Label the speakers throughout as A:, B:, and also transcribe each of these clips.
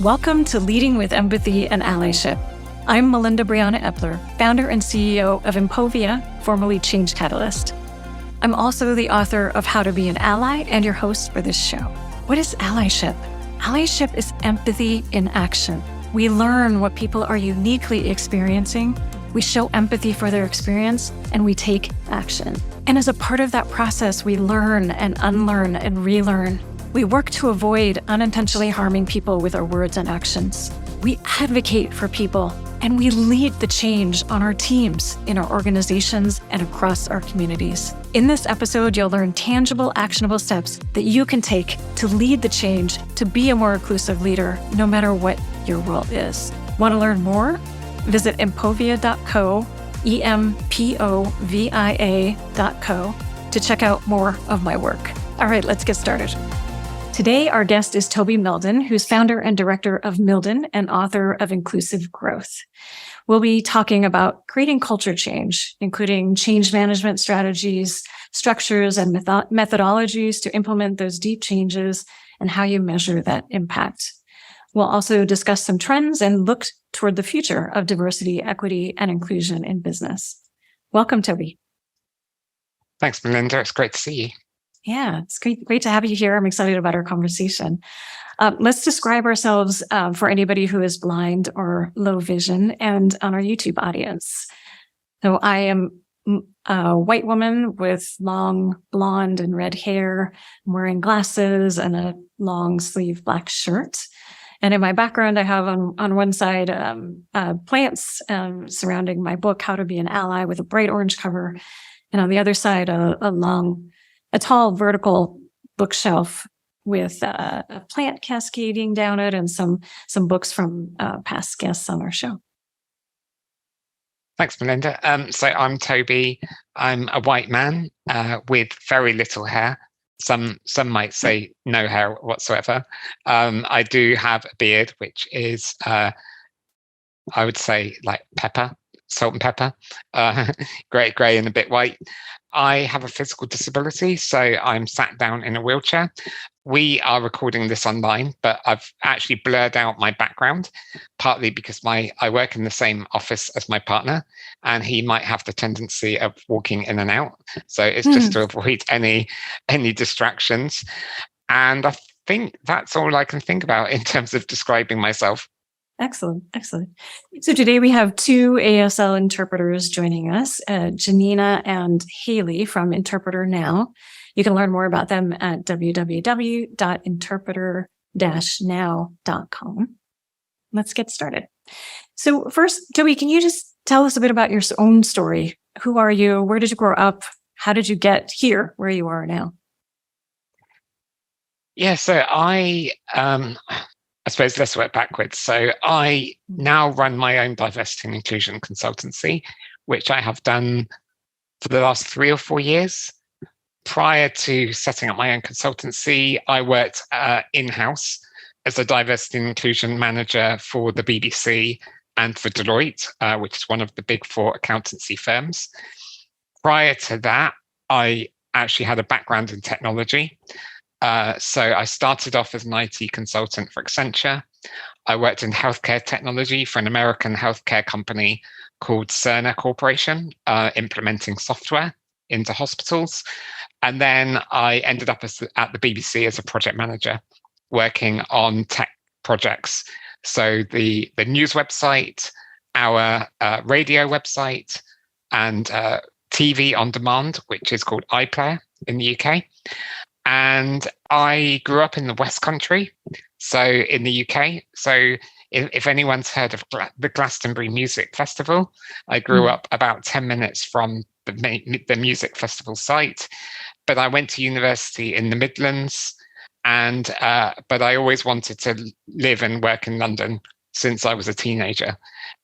A: Welcome to Leading with Empathy and Allyship. I'm Melinda Epler, founder and CEO of Empovia, formerly Change Catalyst. I'm also the author of How to Be an Ally and your host for this show. What is allyship? Allyship is empathy in action. We learn what people are uniquely experiencing, we show empathy for their experience, and we take action. And as a part of that process, we learn and unlearn and relearn. We work to avoid unintentionally harming people with our words and actions. We advocate for people, and we lead the change on our teams, in our organizations, and across our communities. In this episode, you'll learn tangible, actionable steps that you can take to lead the change, to be a more inclusive leader, no matter what your role is. Want to learn more? Visit empovia.co, empovia.co, to check out more of my work. All right, let's get started. Today, our guest is Toby Mildon, who's founder and director of Mildon and author of Inclusive Growth. We'll be talking about creating culture change, including change management strategies, structures, and methodologies to implement those deep changes and how you measure that impact. We'll also discuss some trends and look toward the future of diversity, equity, and inclusion in business. Welcome, Toby.
B: Thanks, Melinda. It's great to see you.
A: Yeah, it's great to have you here. I'm excited about our conversation. Let's describe ourselves for anybody who is blind or low vision and on our YouTube audience. So I am a white woman with long blonde and red hair. I'm wearing glasses and a long sleeve black shirt. And in my background, I have on one side plants surrounding my book, How to Be an Ally, with a bright orange cover. And on the other side, a tall vertical bookshelf with a plant cascading down it and some books from past guests on our show.
B: Thanks, Melinda. So I'm Toby. I'm a white man with very little hair. Some might say no hair whatsoever. I do have a beard, which is, I would say, like pepper, salt and pepper, grey and a bit white. I have a physical disability, so I'm sat down in a wheelchair. We are recording this online, but I've actually blurred out my background, partly because I work in the same office as my partner, and he might have the tendency of walking in and out. So it's just to avoid any distractions. And I think that's all I can think about in terms of describing myself.
A: Excellent. So today we have two ASL interpreters joining us, Janina and Haley from Interpreter Now. You can learn more about them at www.interpreter-now.com. Let's get started. So first, Toby, can you just tell us a bit about your own story? Who are you? Where did you grow up? How did you get here where you are now?
B: Yeah, so I suppose let's work backwards. So I now run my own diversity and inclusion consultancy, which I have done for the last 3 or 4 years. Prior to setting up my own consultancy, I worked in-house as a diversity and inclusion manager for the BBC and for Deloitte, which is one of the big 4 accountancy firms. Prior to that, I actually had a background in technology. So I started off as an IT consultant for Accenture. I worked in healthcare technology for an American healthcare company called Cerner Corporation, implementing software into hospitals. And then I ended up at the BBC as a project manager, working on tech projects. So the news website, our radio website, and TV on demand, which is called iPlayer in the UK. And I grew up in the West Country, so in the UK. So if anyone's heard of the Glastonbury Music Festival, I grew up about 10 minutes from the music festival site. But I went to university in the Midlands, and but I always wanted to live and work in London since I was a teenager.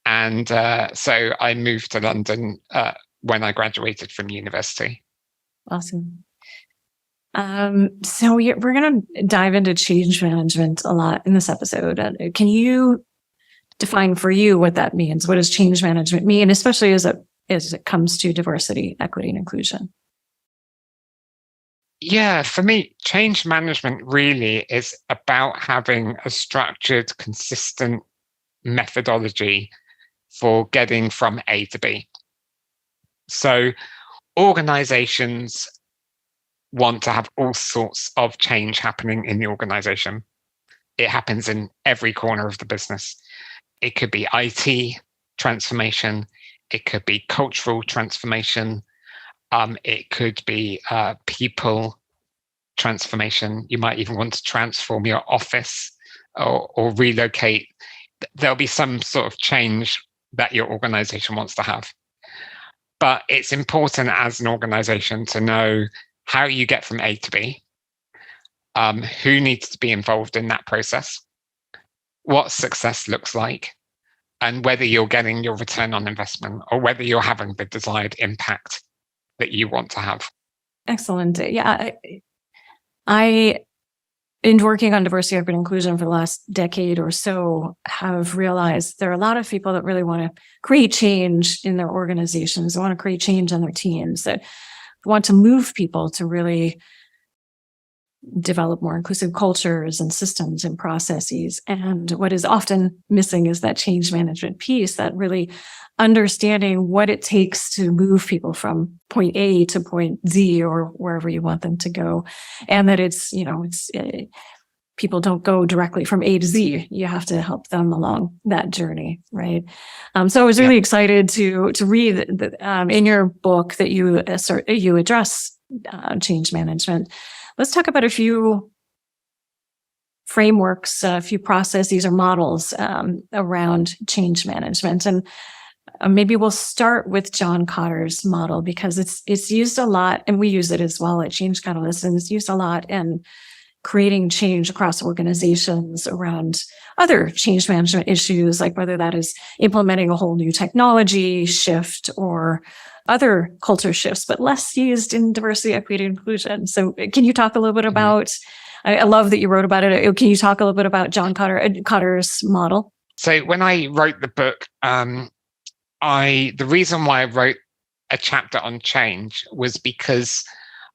B: And so I moved to London when I graduated from university.
A: Awesome. So we're going to dive into change management a lot in this episode. Can you define for you what that means? What does change management mean, especially as it comes to diversity, equity, and inclusion?
B: Yeah, for me, change management really is about having a structured, consistent methodology for getting from A to B. So organizations want to have all sorts of change happening in the organization. It happens in every corner of the business. It could be IT transformation. It could be cultural transformation. It could be people transformation. You might even want to transform your office or relocate. There'll be some sort of change that your organization wants to have. But it's important as an organization to know how you get from A to B, who needs to be involved in that process, what success looks like, and whether you're getting your return on investment or whether you're having the desired impact that you want to have.
A: Excellent. Yeah, I in working on diversity, equity, and inclusion for the last decade or so, have realized there are a lot of people that really want to create change in their organizations. They want to create change on their teams, that want to move people to really develop more inclusive cultures and systems and processes. And what is often missing is that change management piece, that really understanding what it takes to move people from point A to point Z or wherever you want them to go. And that people don't go directly from A to Z. You have to help them along that journey, right? So I was really excited to read in your book that you address change management. Let's talk about a few frameworks, a few processes or models around change management. And maybe we'll start with John Kotter's model, because it's used a lot, and we use it as well at Change Catalyst, and it's used a lot in creating change across organizations around other change management issues, like whether that is implementing a whole new technology shift or other culture shifts, but less used in diversity, equity, and inclusion. So can you talk a little bit about, I love that you wrote about it. Can you talk a little bit about John Kotter's model?
B: So when I wrote the book, the reason why I wrote a chapter on change was because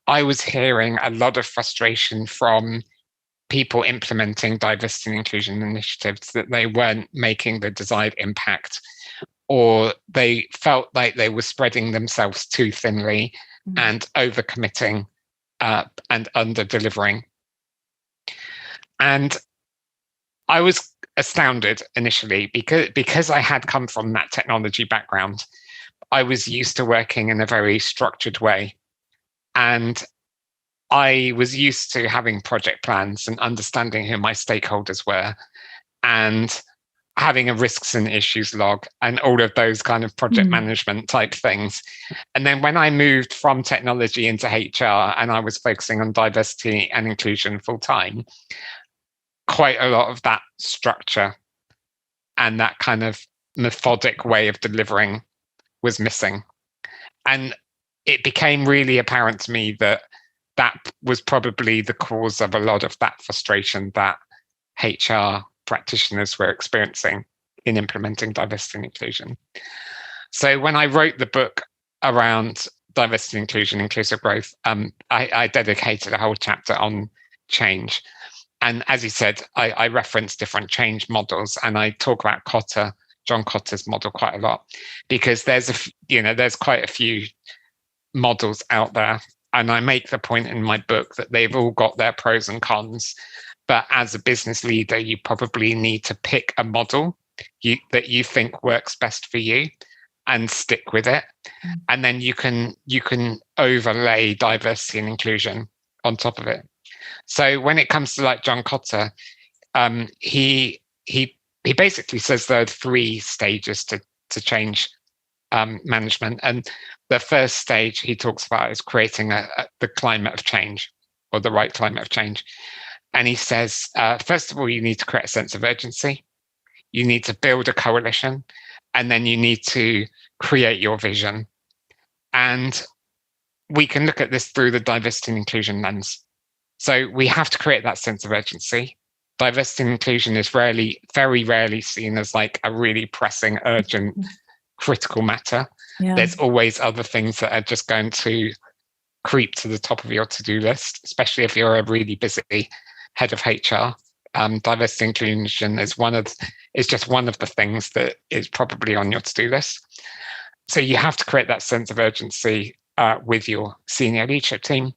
B: I was hearing a lot of frustration from people implementing diversity and inclusion initiatives that they weren't making the desired impact, or they felt like they were spreading themselves too thinly and overcommitting and under-delivering. And I was astounded initially because I had come from that technology background. I was used to working in a very structured way. And I was used to having project plans and understanding who my stakeholders were and having a risks and issues log and all of those kind of project management type things. And then when I moved from technology into HR and I was focusing on diversity and inclusion full time, quite a lot of that structure and that kind of methodic way of delivering was missing. And it became really apparent to me that that was probably the cause of a lot of that frustration that HR practitioners were experiencing in implementing diversity and inclusion. So when I wrote the book around diversity and inclusion, inclusive growth, I dedicated a whole chapter on change. And as you said, I reference different change models, and I talk about John Kotter's model quite a lot, because there's quite a few models out there. And I make the point in my book that they've all got their pros and cons. But as a business leader, you probably need to pick a model that you think works best for you and stick with it. And then you can overlay diversity and inclusion on top of it. So when it comes to like John Kotter, he basically says there are 3 stages to change management. And the first stage he talks about is creating the climate of change, or the right climate of change. And he says, first of all, you need to create a sense of urgency. You need to build a coalition, and then you need to create your vision. And we can look at this through the diversity and inclusion lens. So we have to create that sense of urgency. Diversity and inclusion is very rarely seen as like a really pressing, urgent, critical matter. Yeah. There's always other things that are just going to creep to the top of your to-do list, especially if you're a really busy head of HR. Diversity inclusion is just one of the things that is probably on your to-do list. So you have to create that sense of urgency with your senior leadership team.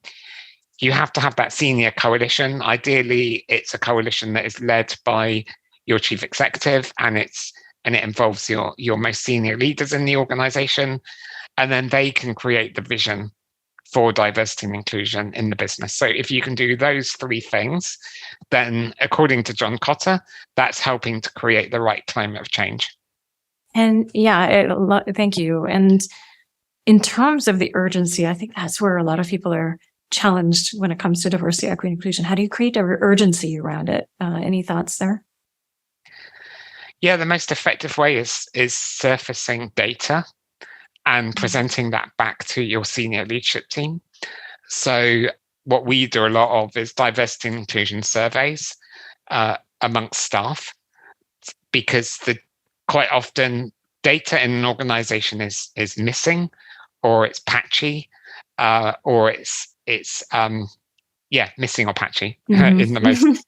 B: You have to have that senior coalition. Ideally, it's a coalition that is led by your chief executive, and it involves your most senior leaders in the organization, and then they can create the vision for diversity and inclusion in the business. So if you can do those three things, then according to John Cotter, that's helping to create the right climate of change.
A: And thank you. And in terms of the urgency, I think that's where a lot of people are challenged when it comes to diversity, equity, and inclusion. How do you create urgency around it? Any thoughts there?
B: Yeah, the most effective way is surfacing data and presenting that back to your senior leadership team. So what we do a lot of is diversity and inclusion surveys amongst staff, because quite often data in an organization is missing, or it's patchy, or it's missing or patchy in the most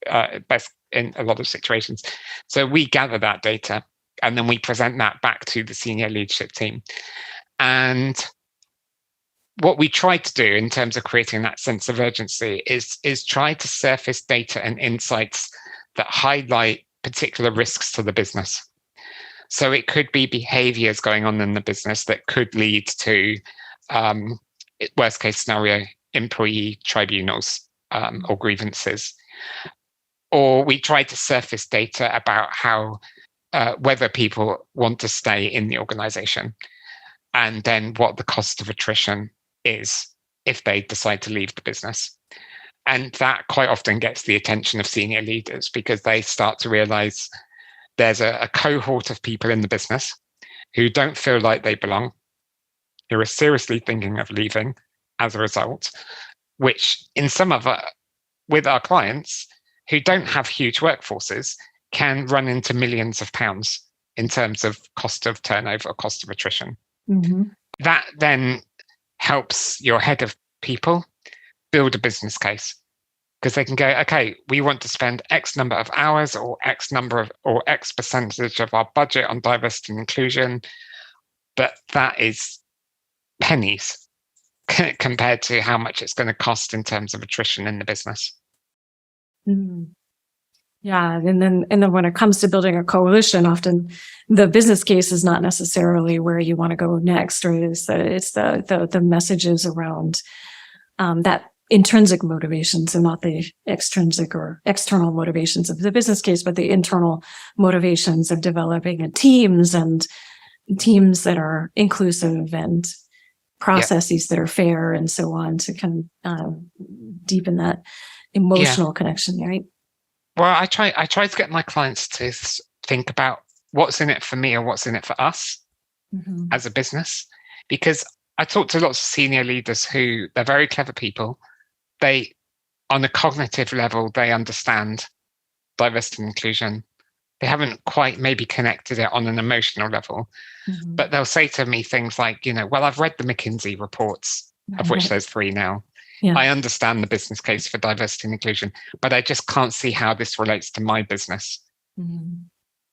B: best in a lot of situations. So we gather that data and then we present that back to the senior leadership team. And what we try to do in terms of creating that sense of urgency is try to surface data and insights that highlight particular risks to the business. So it could be behaviors going on in the business that could lead to, worst case scenario, employee tribunals or grievances. Or we try to surface data about how whether people want to stay in the organization, and then what the cost of attrition is if they decide to leave the business. And that quite often gets the attention of senior leaders, because they start to realize there's a cohort of people in the business who don't feel like they belong, who are seriously thinking of leaving as a result, which in with our clients who don't have huge workforces can run into millions of pounds in terms of cost of turnover, cost of attrition. Mm-hmm. That then helps your head of people build a business case, because they can go, okay, we want to spend X number of hours or X percentage of our budget on diversity and inclusion, but that is pennies compared to how much it's going to cost in terms of attrition in the business.
A: Mm. Yeah, and then when it comes to building a coalition, often the business case is not necessarily where you want to go next, or it's the messages around that intrinsic motivations, and not the extrinsic or external motivations of the business case, but the internal motivations of developing teams that are inclusive and processes that are fair and so on, to kind of deepen that emotional connection, right?
B: Well, I try to get my clients to think about what's in it for me or what's in it for us as a business, because I talk to lots of senior leaders who they're very clever people. They, on a cognitive level, they understand diversity and inclusion. They haven't quite maybe connected it on an emotional level, but they'll say to me things like, well, I've read the McKinsey reports, of which there's 3 now. Yeah. I understand the business case for diversity and inclusion, but I just can't see how this relates to my business.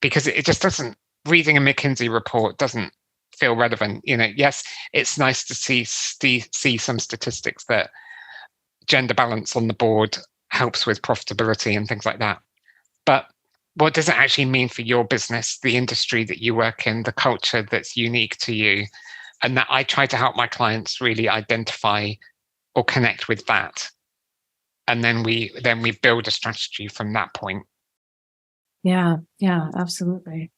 B: Because it just doesn't, reading a McKinsey report doesn't feel relevant. Yes, it's nice to see some statistics that gender balance on the board helps with profitability and things like that. But what does it actually mean for your business, the industry that you work in, the culture that's unique to you? And that I try to help my clients really identify or connect with that. And then we build a strategy from that point. Yeah,
A: absolutely.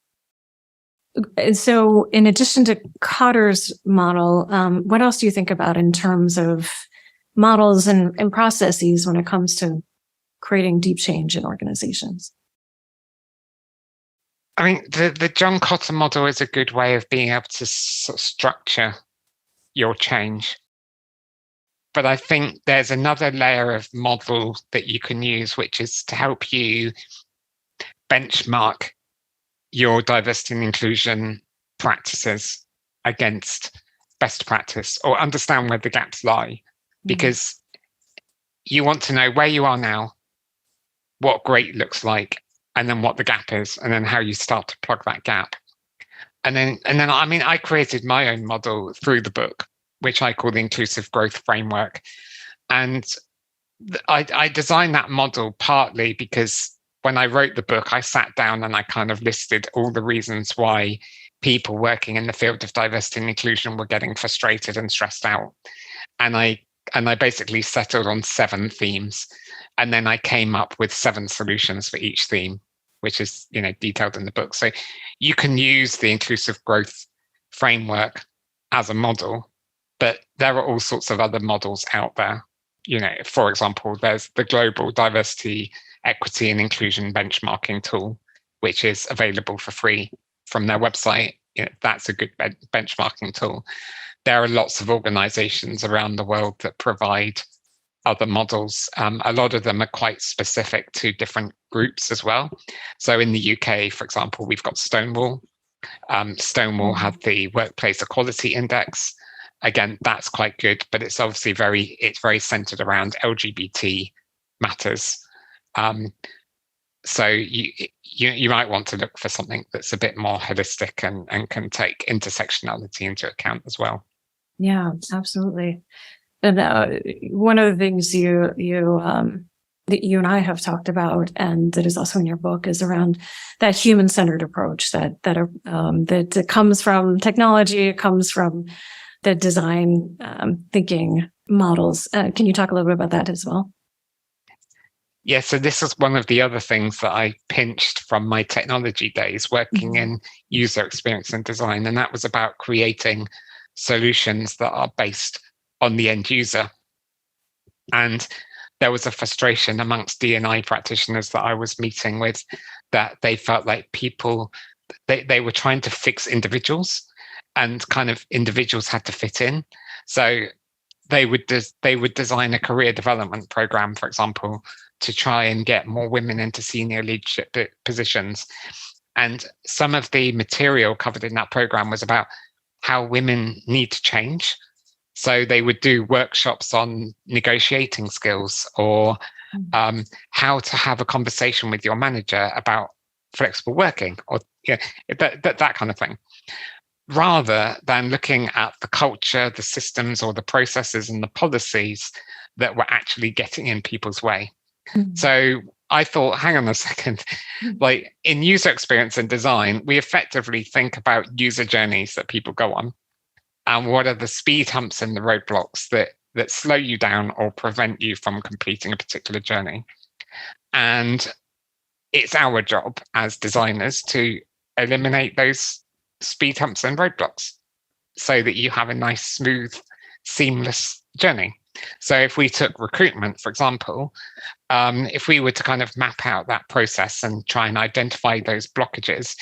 A: And so in addition to Cotter's model, what else do you think about in terms of models and processes when it comes to creating deep change in organizations?
B: I mean, the John Cotter model is a good way of being able to sort of structure your change. But I think there's another layer of model that you can use, which is to help you benchmark your diversity and inclusion practices against best practice, or understand where the gaps lie. because you want to know where you are now, what great looks like, and then what the gap is, and then how you start to plug that gap. And then I mean, I created my own model through the book, which I call the Inclusive Growth Framework. And I designed that model partly because when I wrote the book, I sat down and I kind of listed all the reasons why people working in the field of diversity and inclusion were getting frustrated and stressed out. And I basically settled on 7 themes. And then I came up with 7 solutions for each theme, which is, detailed in the book. So you can use the Inclusive Growth Framework as a model, but there are all sorts of other models out there. For example, there's the Global Diversity, Equity and Inclusion Benchmarking Tool, which is available for free from their website. That's a good benchmarking tool. There are lots of organizations around the world that provide other models. A lot of them are quite specific to different groups as well. So in the UK, for example, we've got Stonewall. Stonewall had the Workplace Equality Index. Again, that's quite good, but it's obviously very centered around LGBT matters. So you might want to look for something that's a bit more holistic and can take intersectionality into account as well.
A: Yeah, absolutely. And one of the things that you and I have talked about, and that is also in your book, is around that human-centered approach that comes from technology, it comes from the design thinking models. Can you talk a little bit about that as well?
B: Yeah, so this is one of the other things that I pinched from my technology days working in user experience and design, and that was about creating solutions that are based on the end user. And there was a frustration amongst D&I practitioners that I was meeting with, that they felt like people, they were trying to fix individuals, and kind of individuals had to fit in. So they would design a career development program, for example, to try and get more women into senior leadership positions. And some of the material covered in that program was about how women need to change. So they would do workshops on negotiating skills, or how to have a conversation with your manager about flexible working, or that kind of thing, rather than looking at the culture, the systems, or the processes and the policies that were actually getting in people's way. So I thought, hang on a second, like in user experience and design, we effectively think about user journeys that people go on, and what are the speed humps and the roadblocks that slow you down or prevent you from completing a particular journey. And it's our job as designers to eliminate those speed humps and roadblocks so that you have a nice, smooth, seamless journey. So if we took recruitment, for example, if we were to kind of map out that process and try and identify those blockages,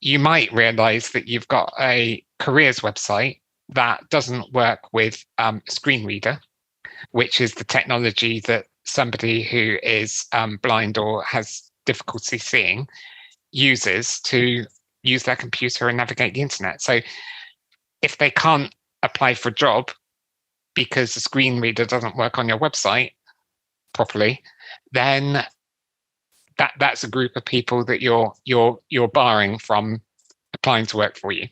B: you might realize that you've got a careers website that doesn't work with a screen reader, which is the technology that somebody who is blind or has difficulty seeing uses to use their computer and navigate the internet. So if they can't apply for a job because the screen reader doesn't work on your website properly, then that's a group of people that you're barring from applying to work for you.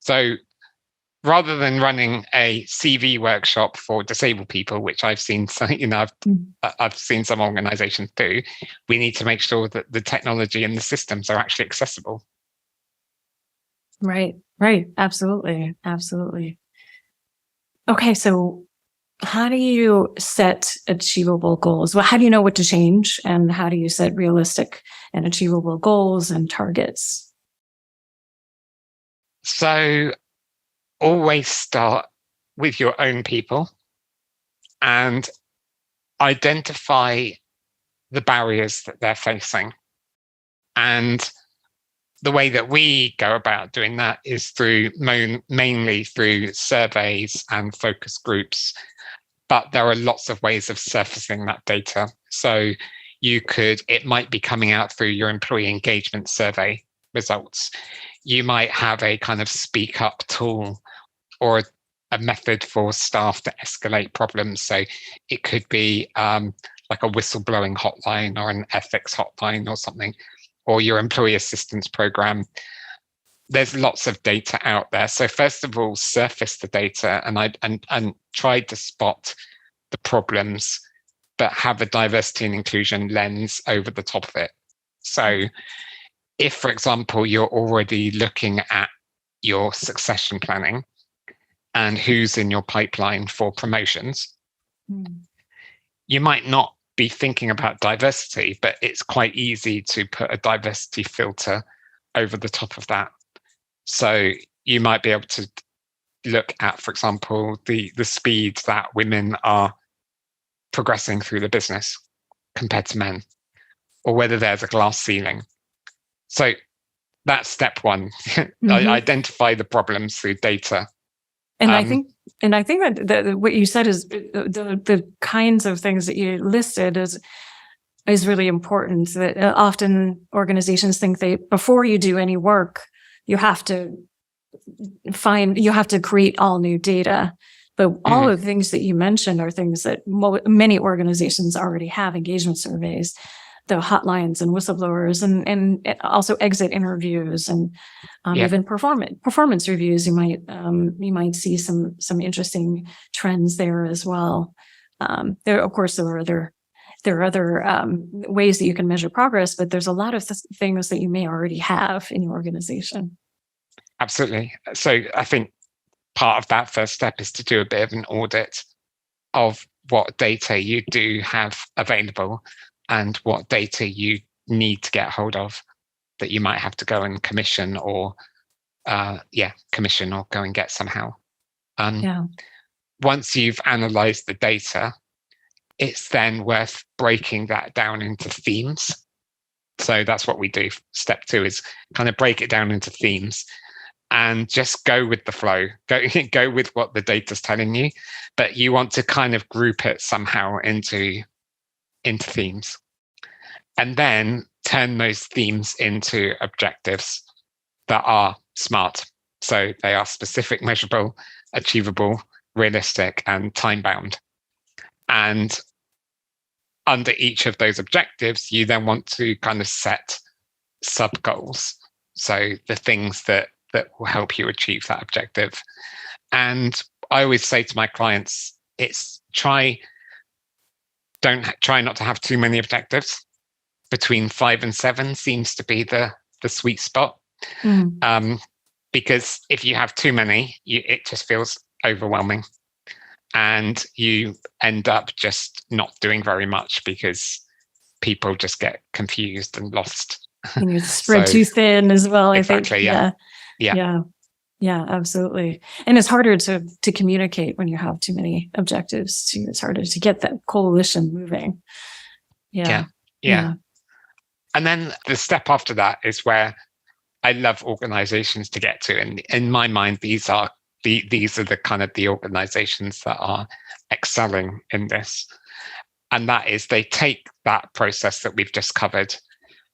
B: So rather than running a CV workshop for disabled people, which I've seen, I've seen some organizations do, we need to make sure that the technology and the systems are actually accessible.
A: Right. Absolutely. Okay, so how do you set achievable goals? Well, how do you know what to change, and how do you set realistic and achievable goals and targets?
B: So always start with your own people and identify the barriers that they're facing. And the way that we go about doing that is mainly through surveys and focus groups. But there are lots of ways of surfacing that data. So it might be coming out through your employee engagement survey results. You might have a kind of speak up tool or a method for staff to escalate problems. So it could be like a whistleblowing hotline or an ethics hotline or something, or your employee assistance program. There's lots of data out there. So first of all, surface the data and try to spot the problems, but have a diversity and inclusion lens over the top of it. So if, for example, you're already looking at your succession planning and who's in your pipeline for promotions, you might not be thinking about diversity, but it's quite easy to put a diversity filter over the top of that. So you might be able to look at, for example, the speed that women are progressing through the business compared to men, or whether there's a glass ceiling. So that's step one. Identify the problems through data.
A: And I think that what you said is the kinds of things that you listed is really important. That often organizations think before you do any work, you have to create all new data. But all of the things that you mentioned are things that many organizations already have: engagement surveys, the hotlines and whistleblowers, and also exit interviews, and even performance reviews. You might see some interesting trends there as well. There are other ways that you can measure progress, but there's a lot of things that you may already have in your organization.
B: Absolutely. So I think part of that first step is to do a bit of an audit of what data you do have available and what data you need to get hold of that you might have to go and commission or go and get somehow. Once you've analyzed the data, it's then worth breaking that down into themes. So that's what we do. Step 2 is kind of break it down into themes and just go with the flow. Go with what the data's telling you, but you want to kind of group it somehow into themes, and then turn those themes into objectives that are SMART. So they are specific, measurable, achievable, realistic, and time-bound. And under each of those objectives, you then want to kind of set sub-goals. So the things that will help you achieve that objective. And I always say to my clients, try not to have too many objectives. Between 5 and 7 seems to be the sweet spot. Because if you have too many, it just feels overwhelming. And you end up just not doing very much because people just get confused and lost.
A: And you're spread too thin as well,
B: exactly,
A: I think. Yeah, absolutely. And it's harder to communicate when you have too many objectives too. It's harder to get that coalition moving. Yeah.
B: And then the step after that is where I love organizations to get to. And in my mind, these are the kind of the organizations that are excelling in this. And that is, they take that process that we've just covered,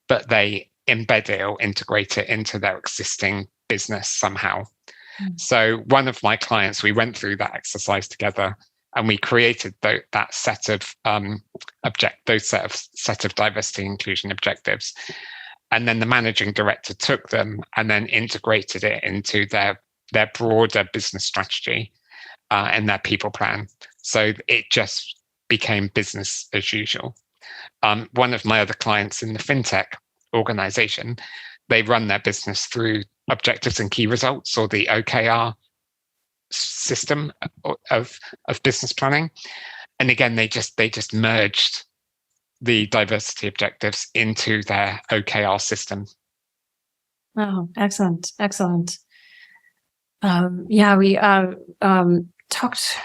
B: but they embed it or integrate it into their existing business somehow. So one of my clients, we went through that exercise together, and we created that set of set of diversity and inclusion objectives. And then the managing director took them and then integrated it into their broader business strategy and their people plan. So it just became business as usual. One of my other clients in the fintech organization, they run their business through objectives and key results, or the OKR system of business planning. And again, they just merged the diversity objectives into their OKR system.
A: Oh, excellent. We talked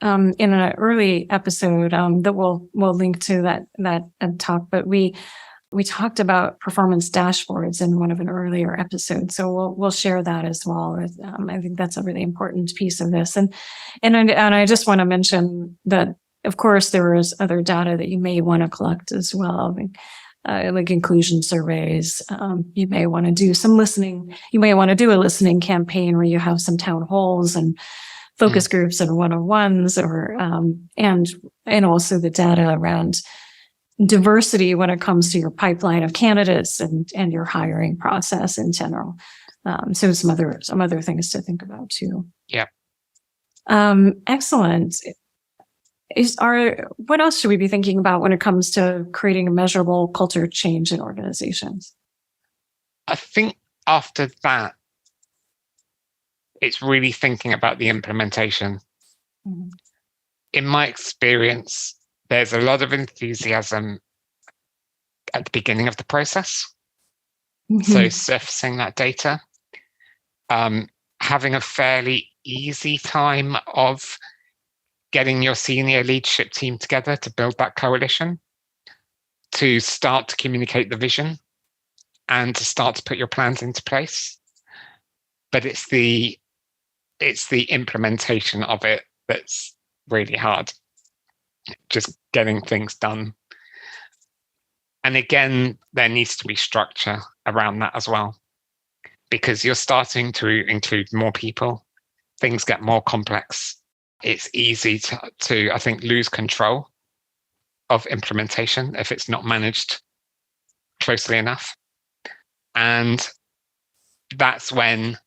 A: in an early episode that we'll link to that talk, but we talked about performance dashboards in one of an earlier episode, so we'll share that as well. I think that's a really important piece of this, and I just want to mention that, of course, there is other data that you may want to collect as well, like inclusion surveys. You may want to do some listening. You may want to do a listening campaign where you have some town halls and focus groups and one-on-ones, or and also the data around diversity when it comes to your pipeline of candidates and your hiring process in general. So some other things to think about too.
B: Yeah.
A: Excellent. What else should we be thinking about when it comes to creating a measurable culture change in organizations?
B: I think after that, it's really thinking about the implementation.
A: Mm-hmm.
B: In my experience, there's a lot of enthusiasm at the beginning of the process.
A: Mm-hmm.
B: So surfacing that data, having a fairly easy time of getting your senior leadership team together to build that coalition, to start to communicate the vision and to start to put your plans into place. But it's the implementation of it that's really hard. Just getting things done. And again, there needs to be structure around that as well, because you're starting to include more people. Things get more complex. It's easy to I think, lose control of implementation if it's not managed closely enough. And that's when,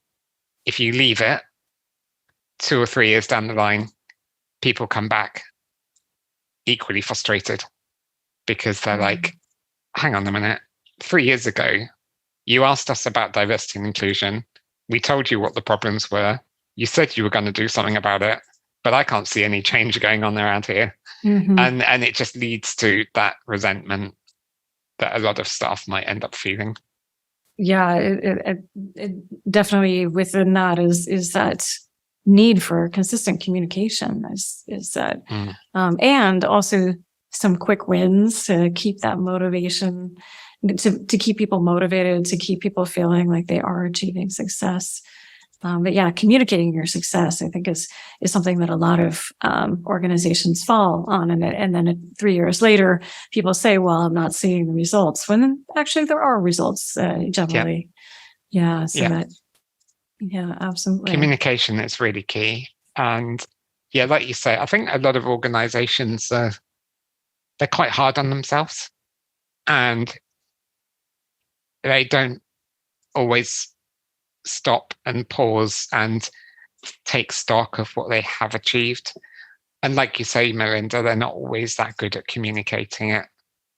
B: if you leave it 2 or 3 years down the line, people come back equally frustrated because they're like, hang on a minute, 3 years ago, you asked us about diversity and inclusion. We told you what the problems were. You said you were going to do something about it, but I can't see any change going on around here.
A: Mm-hmm.
B: And it just leads to that resentment that a lot of staff might end up feeling.
A: Yeah, it definitely within that is that need for consistent communication is that, and also some quick wins to keep that motivation, to keep people motivated, to keep people feeling like they are achieving success. But yeah, communicating your success, I think, is something that a lot of organizations fall on. And then 3 years later, people say, well, I'm not seeing the results, when actually there are results generally. Yeah. So yeah, absolutely.
B: Communication is really key. And yeah, like you say, I think a lot of organizations, they're quite hard on themselves, and they don't always stop and pause and take stock of what they have achieved. And like you say, Melinda, they're not always that good at communicating it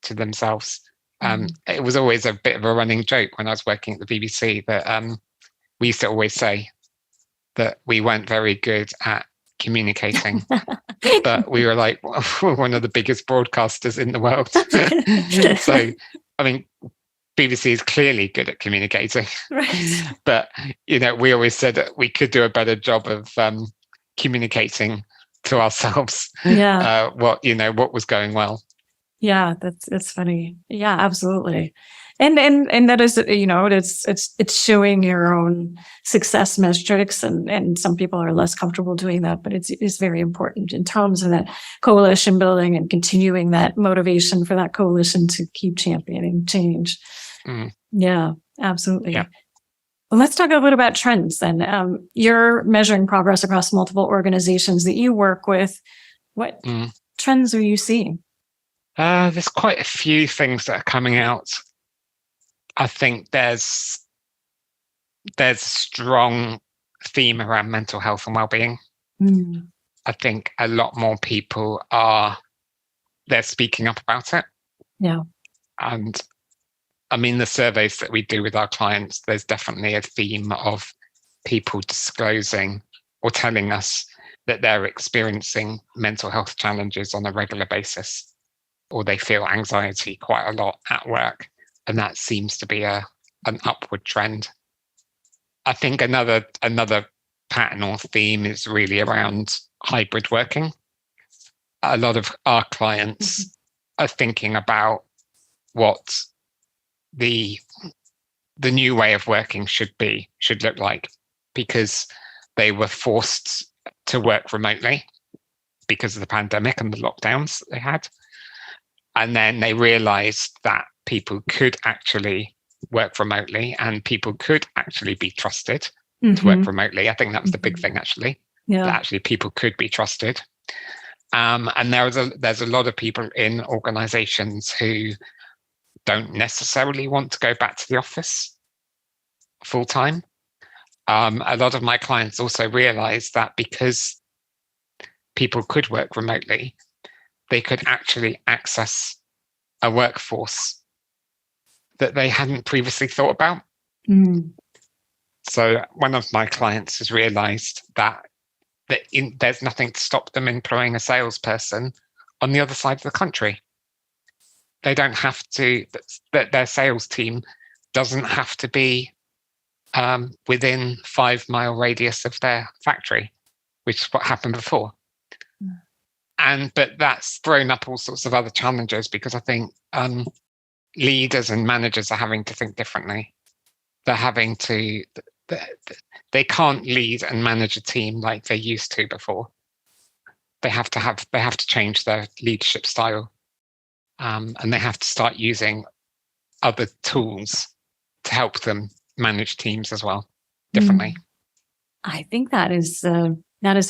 B: to themselves. It was always a bit of a running joke when I was working at the BBC that we used to always say that we weren't very good at communicating, but we were like, we're one of the biggest broadcasters in the world. So, I mean, BBC is clearly good at communicating,
A: right?
B: But we always said that we could do a better job of communicating to ourselves.
A: Yeah.
B: What was going well.
A: Yeah, that's funny. Yeah, absolutely. And that is, it's showing your own success metrics, and some people are less comfortable doing that, but it's very important in terms of that coalition building and continuing that motivation for that coalition to keep championing change. Yeah, absolutely. Yeah. Well, let's talk a little about trends then. You're measuring progress across multiple organizations that you work with. What trends are you seeing?
B: There's quite a few things that are coming out. I think there's a strong theme around mental health and well-being. I think a lot more people they're speaking up about it.
A: Yeah.
B: And I mean, the surveys that we do with our clients, there's definitely a theme of people disclosing or telling us that they're experiencing mental health challenges on a regular basis, or they feel anxiety quite a lot at work. And that seems to be an upward trend. I think another pattern or theme is really around hybrid working. A lot of our clients are thinking about what the new way of working should look like, because they were forced to work remotely because of the pandemic and the lockdowns they had. And then they realized that people could actually work remotely and people could actually be trusted to work remotely. I think that was the big thing, actually. that actually people could be trusted. And there's a lot of people in organizations who don't necessarily want to go back to the office full time. A lot of my clients also realize that because people could work remotely, they could actually access a workforce that they hadn't previously thought about. So one of my clients has realized that there's nothing to stop them employing a salesperson on the other side of the country. They don't have to, their sales team doesn't have to be within 5-mile radius of their factory, which is what happened before. But that's thrown up all sorts of other challenges, because I think leaders and managers are having to think differently. They're having to, they can't lead and manage a team like they used to before. They have to change their leadership style, and they have to start using other tools to help them manage teams as well differently.
A: I think that is a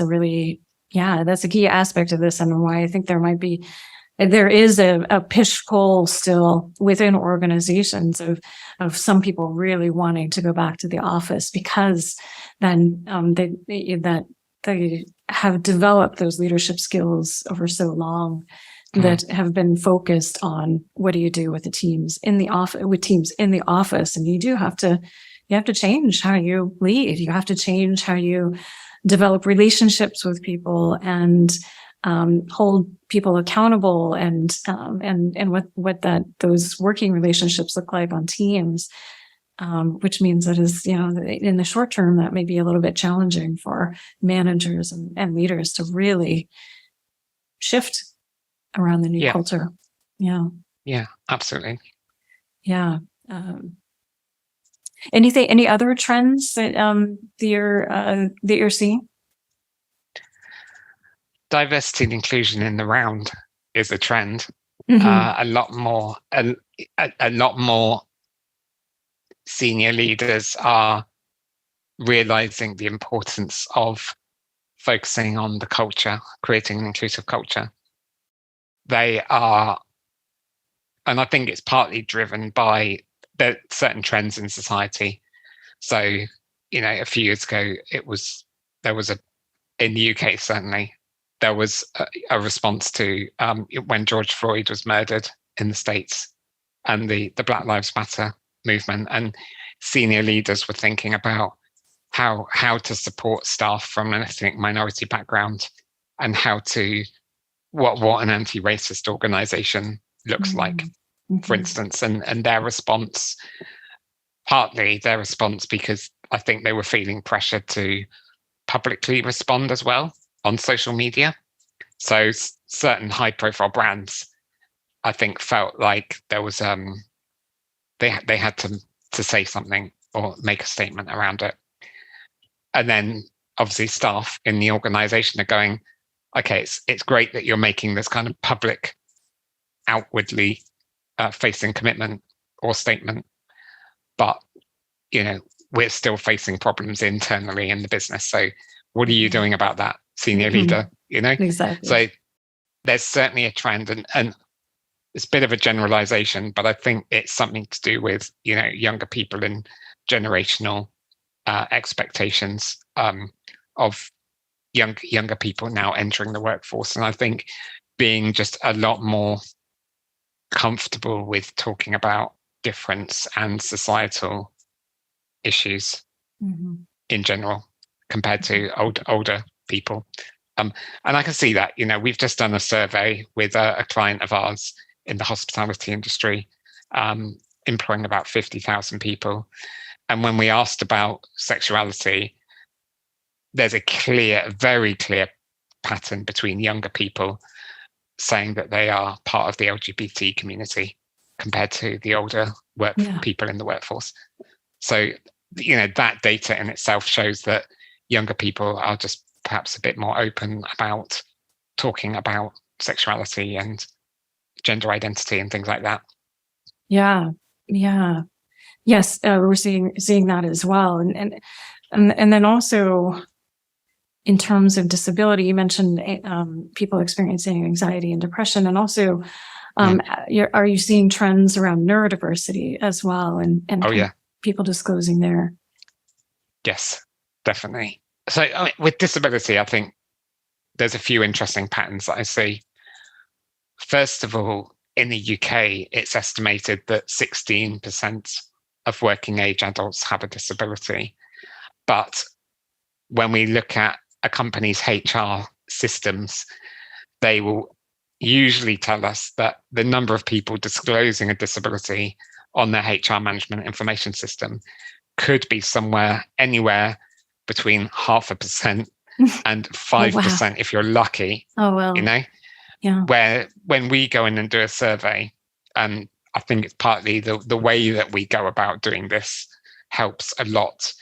A: really, that's a key aspect of this, and why I think there is a push-pull still within organizations of some people really wanting to go back to the office, because then they have developed those leadership skills over so long that have been focused on what do you do with the teams in the office, and you have to change how you lead. You have to change how you develop relationships with people and hold people accountable, and what those working relationships look like on teams, which means that is, in the short term, that may be a little bit challenging for managers and leaders to really shift around the new culture.
B: Yeah, absolutely.
A: Yeah. Any other trends that you're seeing?
B: Diversity and inclusion in the round is a trend. A lot more senior leaders are realizing the importance of focusing on the culture, creating an inclusive culture. They are, and I think it's partly driven by the certain trends in society. So, a few years ago, in the UK, certainly, there was a response to when George Floyd was murdered in the States, and the Black Lives Matter movement, and senior leaders were thinking about how to support staff from an ethnic minority background, and what an anti-racist organization looks like, for instance, and their response, because I think they were feeling pressure to publicly respond as well on social media. So certain high-profile brands, I think, felt like there was they had to say something or make a statement around it. And then obviously staff in the organization are going, okay, it's great that you're making this kind of public, outwardly facing commitment or statement, but we're still facing problems internally in the business. So what are you doing about that, senior leader?
A: Exactly.
B: So there's certainly a trend, and it's a bit of a generalization, but I think it's something to do with younger people and generational expectations of younger people now entering the workforce. And I think being just a lot more comfortable with talking about difference and societal issues in general compared to older people. And I can see that, we've just done a survey with a client of ours in the hospitality industry, employing about 50,000 people. And when we asked about sexuality, there's a very clear pattern between younger people saying that they are part of the LGBT community compared to the older people in the workforce. So, that data in itself shows that younger people are just perhaps a bit more open about talking about sexuality and gender identity and things like that.
A: Yeah. Yes, we're seeing that as well, and then also in terms of disability. You mentioned people experiencing anxiety and depression, and also are you seeing trends around neurodiversity as well, and people disclosing there?
B: Yes, definitely. So with disability, I think there's a few interesting patterns that I see. First of all, in the UK, it's estimated that 16% of working age adults have a disability. But when we look at a company's HR systems, they will usually tell us that the number of people disclosing a disability on their HR management information system could be anywhere between 0.5% and 5% if you're lucky.
A: Oh, well.
B: Yeah. Where when we go in and do a survey, and I think it's partly the way that we go about doing this helps a lot.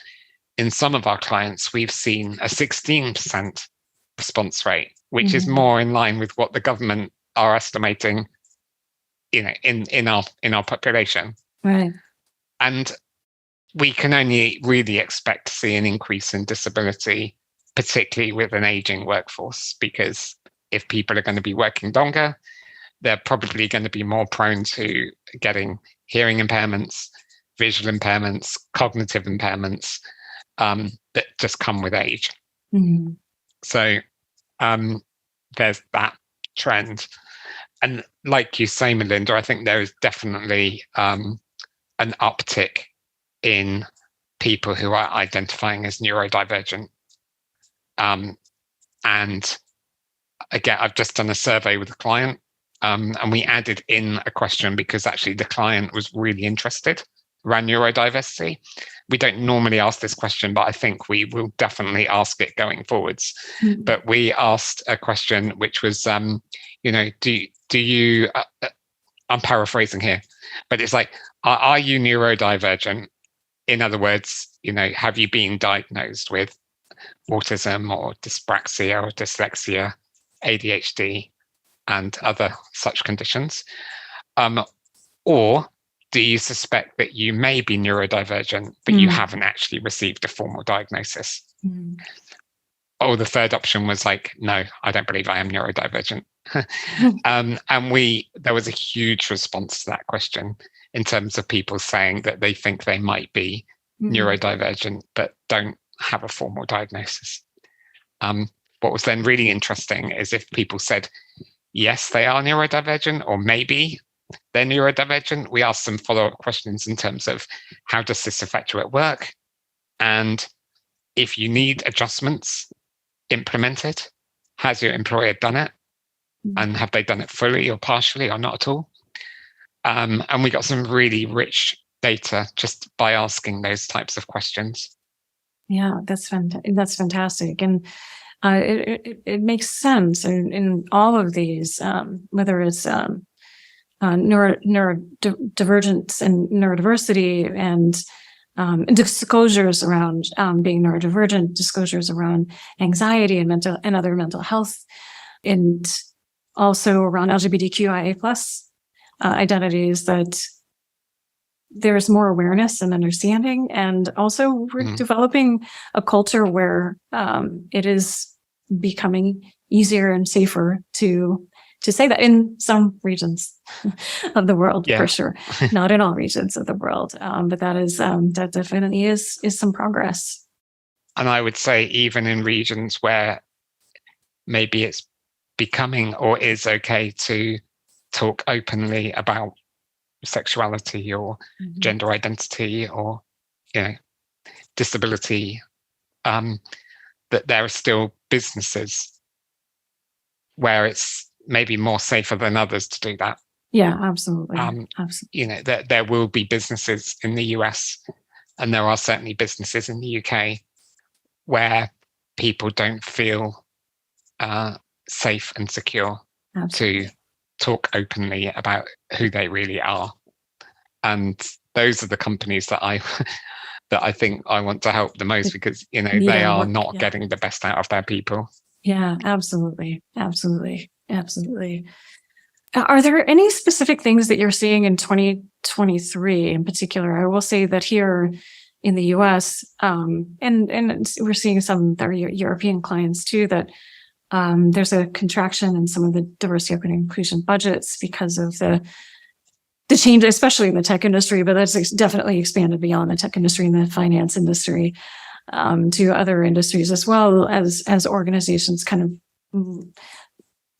B: In some of our clients, we've seen a 16% response rate, which is more in line with what the government are estimating, in our population.
A: Right.
B: And we can only really expect to see an increase in disability, particularly with an aging workforce, because if people are going to be working longer, they're probably going to be more prone to getting hearing impairments, visual impairments, cognitive impairments that just come with age.
A: Mm-hmm.
B: So there's that trend. And like you say, Melinda, I think there is definitely an uptick in people who are identifying as neurodivergent. And again, I've just done a survey with a client, and we added in a question because actually the client was really interested around neurodiversity. We don't normally ask this question, but I think we will definitely ask it going forwards.
A: Mm-hmm.
B: But we asked a question which was, do you, I'm paraphrasing here, but it's like, are you neurodivergent? In other words, have you been diagnosed with autism or dyspraxia or dyslexia, ADHD, and other such conditions? Or do you suspect that you may be neurodivergent, but you haven't actually received a formal diagnosis? Or the third option was like, no, I don't believe I am neurodivergent. And there was a huge response to that question in terms of people saying that they think they might be neurodivergent, but don't have a formal diagnosis. What was then really interesting is if people said, yes, they are neurodivergent, or maybe they're neurodivergent, we asked some follow-up questions in terms of how does this affect you at work? And if you need adjustments implemented, has your employer done it? And have they done it fully or partially or not at all? And we got some really rich data just by asking those types of questions.
A: Yeah, that's fantastic. And it makes sense in all of these, whether it's neurodivergence and neurodiversity and disclosures around being neurodivergent, disclosures around anxiety and other mental health, and also around LGBTQIA+ identities, that there's more awareness and understanding. And also we're developing a culture where it is becoming easier and safer to say that in some regions of the world, for sure. Not in all regions of the world. But that definitely is some progress.
B: And I would say even in regions where maybe it's becoming or is okay to talk openly about sexuality or gender identity or disability, that there are still businesses where it's maybe more safer than others to do that.
A: Yeah, absolutely. Absolutely.
B: There will be businesses in the US, and there are certainly businesses in the UK where people don't feel safe and secure to talk openly about who they really are. And those are the companies that I think I want to help the most, because they are not getting the best out of their people.
A: Yeah, absolutely. Are there any specific things that you're seeing in 2023 in particular? I will say that here in the US, and we're seeing some of our European clients too, that there's a contraction in some of the diversity, equity, and inclusion budgets because of the change, especially in the tech industry, but that's definitely expanded beyond the tech industry and the finance industry to other industries, as well as organizations kind of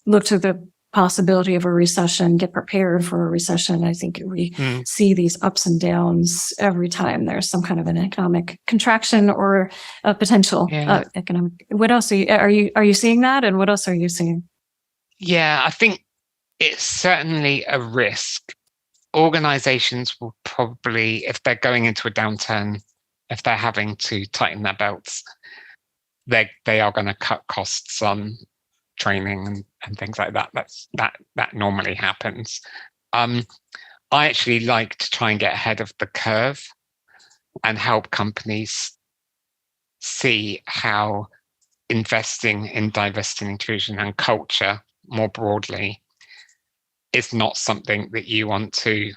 A: look to the possibility of a recession, get prepared for a recession. I think we see these ups and downs every time there's some kind of an economic contraction or a potential economic. What else are you seeing that? And what else are you seeing?
B: Yeah, I think it's certainly a risk. Organizations will probably, if they're going into a downturn, if they're having to tighten their belts, they are going to cut costs on training and things like that. That normally happens. I actually like to try and get ahead of the curve and help companies see how investing in diversity and inclusion and culture more broadly is not something that you want to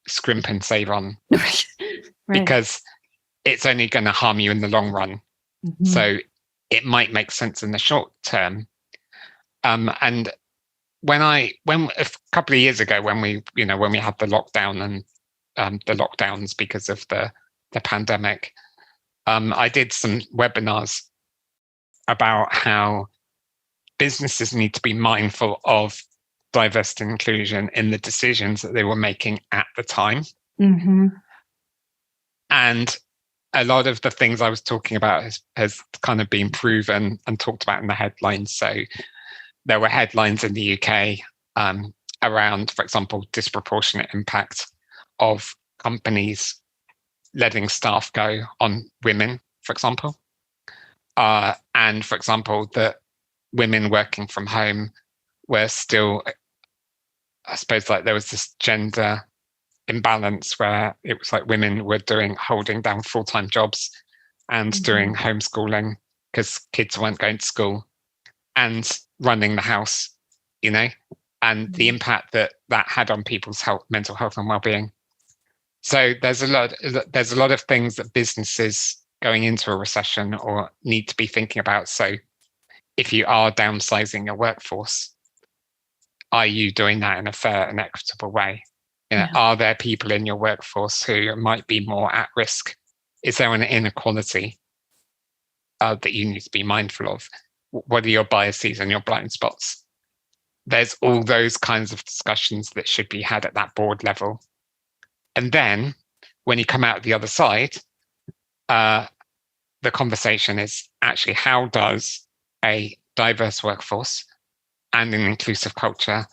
B: scrimp and save on.
A: Right.
B: Because it's only going to harm you in the long run. Mm-hmm. So it might make sense in the short term. And when a couple of years ago, when we had the lockdown and the lockdowns because of the pandemic, I did some webinars about how businesses need to be mindful of diversity and inclusion in the decisions that they were making at the time.
A: Mm-hmm.
B: And a lot of the things I was talking about has kind of been proven and talked about in the headlines. So there were headlines in the UK around, for example, disproportionate impact of companies letting staff go on women, for example. And for example, that women working from home were still, I suppose, like there was this gender imbalance where it was like women were holding down full-time jobs and doing homeschooling because kids weren't going to school and running the house, and the impact that had on people's health, mental health and well-being. So there's a lot of things that businesses going into a recession or need to be thinking about. So if you are downsizing your workforce, are you doing that in a fair and equitable way? Are there people in your workforce who might be more at risk? Is there an inequality that you need to be mindful of? What are your biases and your blind spots? There's all those kinds of discussions that should be had at that board level. And then when you come out the other side, the conversation is actually, how does a diverse workforce and an inclusive culture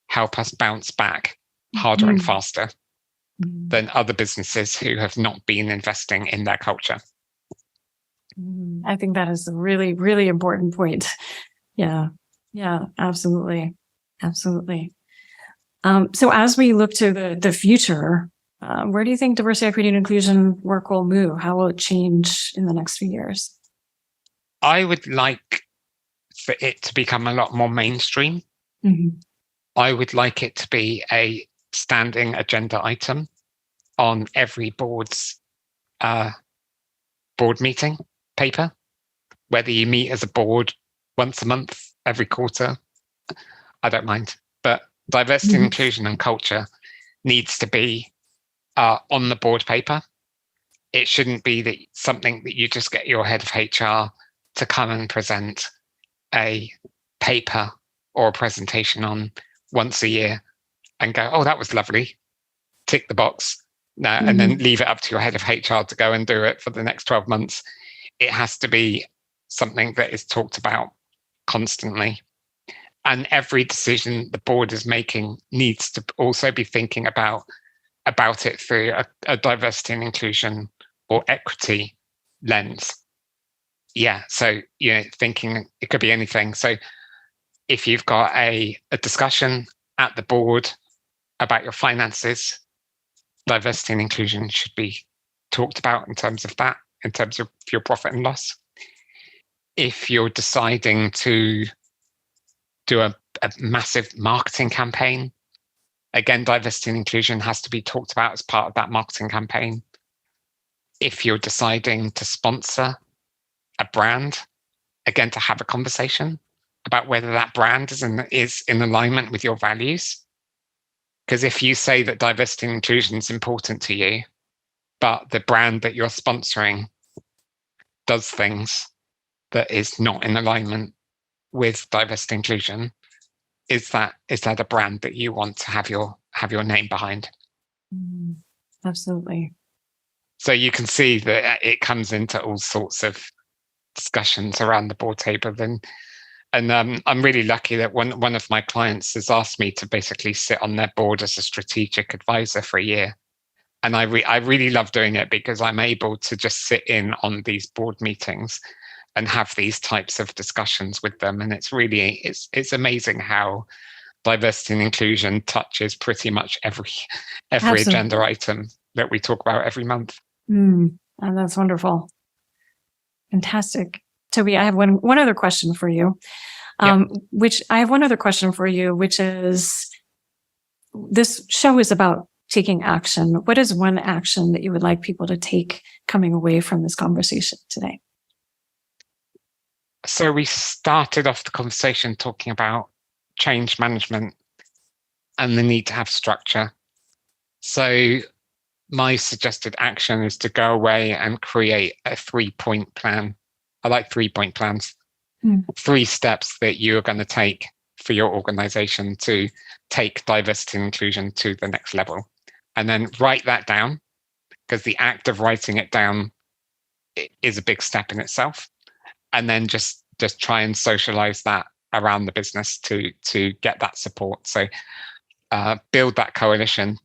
B: help us bounce back harder and faster than other businesses who have not been investing in their culture?
A: I think that is a really, really important point. Yeah, absolutely. Absolutely. So as we look to the future, where do you think diversity, equity, and inclusion work will move? How will it change in the next few years?
B: I would like for it to become a lot more mainstream.
A: Mm-hmm.
B: I would like it to be a standing agenda item on every board meeting paper, whether you meet as a board once a month, every quarter, I don't mind. But diversity and inclusion and culture needs to be on the board paper. It shouldn't be something that you just get your head of HR to come and present a paper or a presentation on once a year and go, oh, that was lovely, tick the box, and then leave it up to your head of HR to go and do it for the next 12 months. It has to be something that is talked about constantly. And every decision the board is making needs to also be thinking about it through a diversity and inclusion or equity lens. Yeah, so thinking it could be anything. So if you've got a discussion at the board about your finances, diversity and inclusion should be talked about in terms of that, in terms of your profit and loss. If you're deciding to do a massive marketing campaign, again, diversity and inclusion has to be talked about as part of that marketing campaign. if you're deciding to sponsor a brand, again, to have a conversation about whether that brand is in alignment with your values. Because if you say that diversity and inclusion is important to you, but the brand that you're sponsoring does things that is not in alignment with diversity and inclusion, is that a brand that you want to have your name behind?
A: Absolutely.
B: So you can see that it comes into all sorts of discussions around the board table, and I'm really lucky that one of my clients has asked me to basically sit on their board as a strategic advisor for a year, and I really love doing it because I'm able to just sit in on these board meetings and have these types of discussions with them, and it's amazing how diversity and inclusion touches pretty much every
A: Absolutely.
B: agenda item that we talk about every month.
A: And that's wonderful. Fantastic. Toby, I have one other question for you. Which is, this show is about taking action. What is one action that you would like people to take coming away from this conversation today?
B: So we started off the conversation talking about change management and the need to have structure. So my suggested action is to go away and create a 3-point plan. I like 3-point plans. 3 steps that you're going to take for your organization to take diversity and inclusion to the next level. And then write that down, because the act of writing it down is a big step in itself. And then just try and socialize that around the business to get that support. So build that coalition,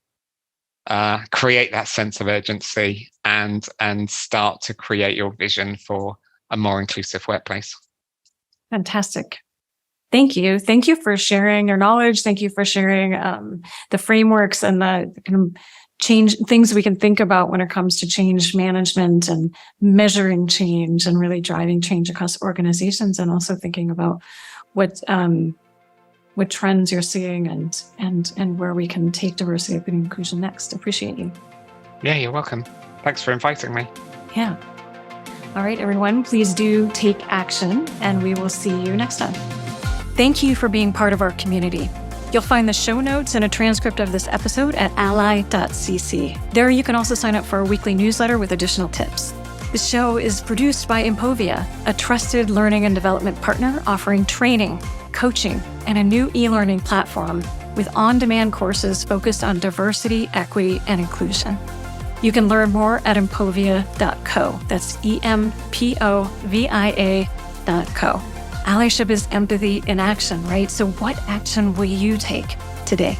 B: create that sense of urgency, and start to create your vision for a more inclusive workplace.
A: Fantastic. Thank you. Thank you for sharing your knowledge. Thank you for sharing the frameworks and the kind of change things we can think about when it comes to change management and measuring change and really driving change across organizations, and also thinking about what trends you're seeing and where we can take diversity, equity, and inclusion next. Appreciate you.
B: Yeah, you're welcome. Thanks for inviting me.
A: Yeah. All right, everyone, please do take action, and we will see you next time. Thank you for being part of our community. You'll find the show notes and a transcript of this episode at ally.cc. There you can also sign up for our weekly newsletter with additional tips. The show is produced by Impovia, a trusted learning and development partner offering training, coaching, and a new e-learning platform with on-demand courses focused on diversity, equity, and inclusion. You can learn more at impovia.co. That's EMPOVIA.co. Allyship is empathy in action, right? So what action will you take today?